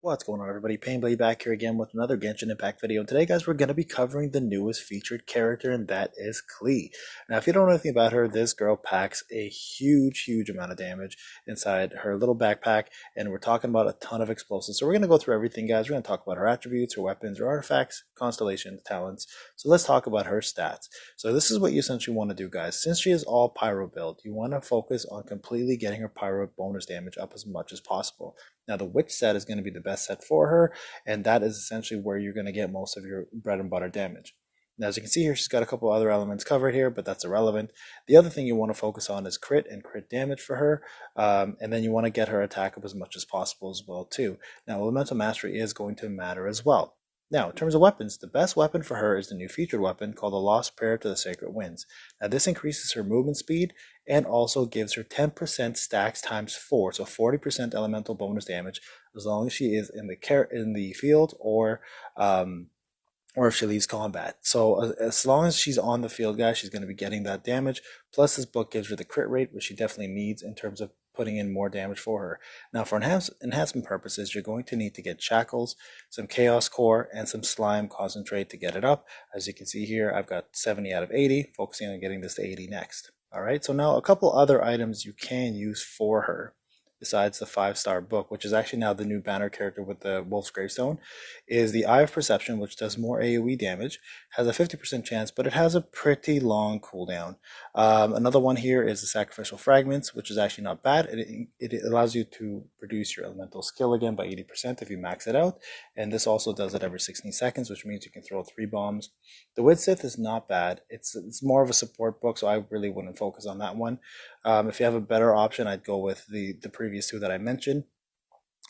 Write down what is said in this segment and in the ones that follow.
What's going on, everybody? Payneblade back here again with another Genshin Impact video. And today, guys, we're going to be covering the newest featured character, and that is Klee. Now, if you don't know anything about her, this girl packs a huge amount of damage inside her little backpack, and we're talking about a ton of explosives. So we're going to go through everything, guys. We're going to talk about her attributes, her weapons, her artifacts, constellation, talents. So let's talk about her stats. So this is what you essentially want to do, guys. Since she is all pyro build, you want to focus on completely getting her pyro bonus damage up as much as possible. Now, the witch set is going to be the best set for her, and that is essentially where you're going to get most of your bread and butter damage. Now, as you can see here, she's got a couple other elements covered here, but that's irrelevant. The other thing you want to focus on is crit and crit damage for her, and then you want to get her attack up as much as possible as well, too. Now, elemental mastery is going to matter as well. Now, in terms of weapons, the best weapon for her is the new featured weapon called the Lost Prayer to the Sacred Winds. Now, this increases her movement speed and also gives her 10% stacks times 4, so 40% elemental bonus damage as long as she is in the field or if she leaves combat. So as long as she's on the field, guys, she's going to be getting that damage. Plus, this book gives her the crit rate, which she definitely needs in terms of putting in more damage for her. Now, for enhancement purposes, you're going to need to get shackles, some chaos core, and some slime concentrate to get it up. As you can see here, I've got 70 out of 80, focusing on getting this to 80 next. All right, so now a couple other items you can use for her besides the 5-star book, which is actually now the new banner character with the Wolf's Gravestone, is the Eye of Perception, which does more AoE damage, has a 50% chance, but it has a pretty long cooldown. Another one here is the Sacrificial Fragments, which is actually not bad. It allows you to produce your elemental skill again by 80% if you max it out, and this also does it every 16 seconds, which means you can throw 3 bombs. The Wit Sith is not bad. It's more of a support book, so I really wouldn't focus on that one. If you have a better option, I'd go with the previous two that I mentioned.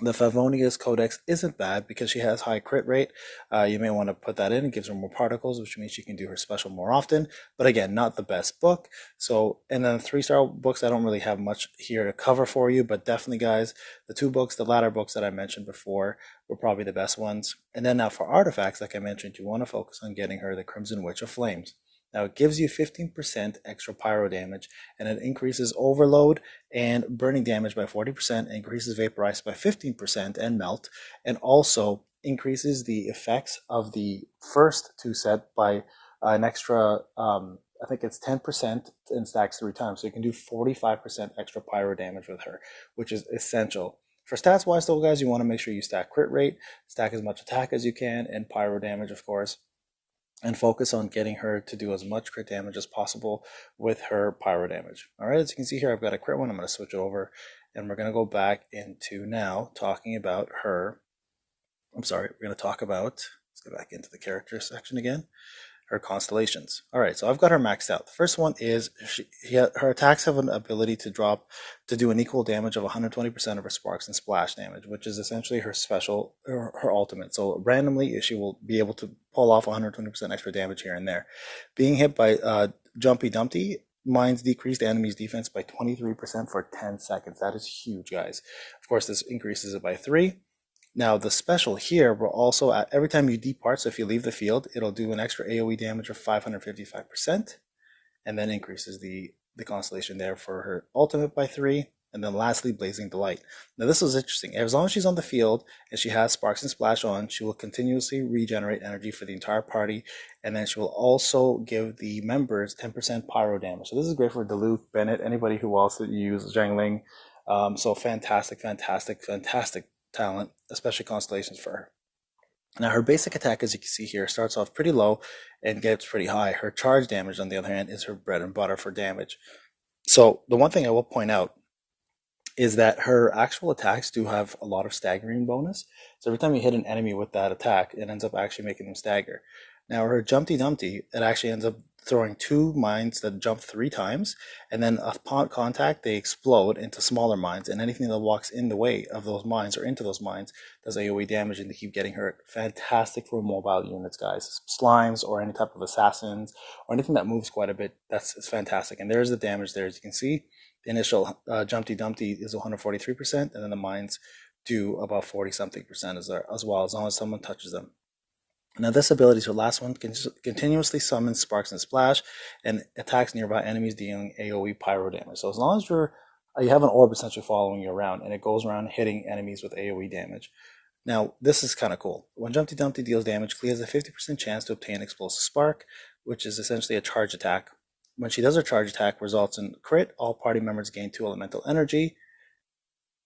The Favonius Codex isn't bad because she has high crit rate. You may want to put that in. It gives her more particles, which means she can do her special more often. But again, not the best book. So, and then 3-star books, I don't really have much here to cover for you, but definitely, guys, the 2 books, the latter books that I mentioned before, were probably the best ones. And then now for artifacts, like I mentioned, you want to focus on getting her the Crimson Witch of Flames. Now, it gives you 15% extra pyro damage, and it increases overload and burning damage by 40%, increases vaporize by 15% and melt, and also increases the effects of the first 2 set by an extra, I think it's 10% in stacks 3 times. So you can do 45% extra pyro damage with her, which is essential. For stats wise though, guys, you want to make sure you stack crit rate, stack as much attack as you can, and pyro damage, of course, and focus on getting her to do as much crit damage as possible with her pyro damage. All right, as you can see here, I've got a crit one. I'm going to switch over, and we're going to go back into now talking about her. Let's go back into the character section again. Her constellations. All right, so I've got her maxed out. The first one is her attacks have an ability to do an equal damage of 120% of her sparks and splash damage, which is essentially her special, her ultimate. So randomly, she will be able to pull off 120% extra damage here and there. Being hit by Jumpy Dumpty, mines decrease the enemy's defense by 23% for 10 seconds. That is huge, guys. Of course, this increases it by 3. Now, the special here will also, every time you depart, so if you leave the field, it'll do an extra AoE damage of 555%, and then increases the constellation there for her ultimate by 3, and then lastly, Blazing Delight. Now, this is interesting. As long as she's on the field and she has Sparks and Splash on, she will continuously regenerate energy for the entire party, and then she will also give the members 10% pyro damage. So this is great for Duluth, Bennett, anybody who wants to use Zhangling. So fantastic talent, especially constellations for her. Now, her basic attack, as you can see here, starts off pretty low and gets pretty high. Her charge damage, on the other hand, is her bread and butter for damage. So the one thing I will point out is that her actual attacks do have a lot of staggering bonus. So every time you hit an enemy with that attack, it ends up actually making them stagger. Now, her Jumpty Dumpty, it actually ends up throwing 2 mines that jump 3 times, and then upon contact, they explode into smaller mines, and anything that walks in the way of those mines or into those mines does AoE damage, and they keep getting hurt. Fantastic for mobile units, guys. Slimes or any type of assassins or anything that moves quite a bit, it's fantastic. And there's the damage there, as you can see. The initial Jumpty Dumpty is 143%, and then the mines do about 40-something% as well, as long as someone touches them. Now, this ability, so last one, continuously summons Sparks and Splash and attacks nearby enemies dealing AoE pyro damage. So as long as you have an orb essentially following you around, and it goes around hitting enemies with AoE damage. Now, this is kind of cool. When Jumpty Dumpty deals damage, Klee has a 50% chance to obtain Explosive Spark, which is essentially a charge attack. When she does her charge attack, results in crit, all party members gain 2 elemental energy,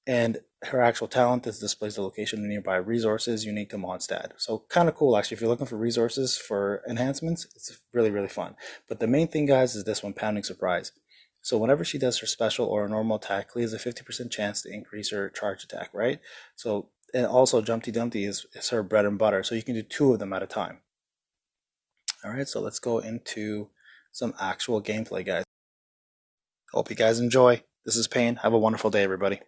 and her actual talent is displays the location of nearby resources unique to Mondstadt. So kind of cool, actually. If you're looking for resources for enhancements, it's really, really fun. But the main thing, guys, is this one, Pounding Surprise. So whenever she does her special or a normal attack, Klee has a 50% chance to increase her charge attack, right? So, and also Jumpty Dumpty is her bread and butter, so you can do 2 of them at a time. Alright, so let's go into some actual gameplay, guys. Hope you guys enjoy. This is Payne. Have a wonderful day, everybody.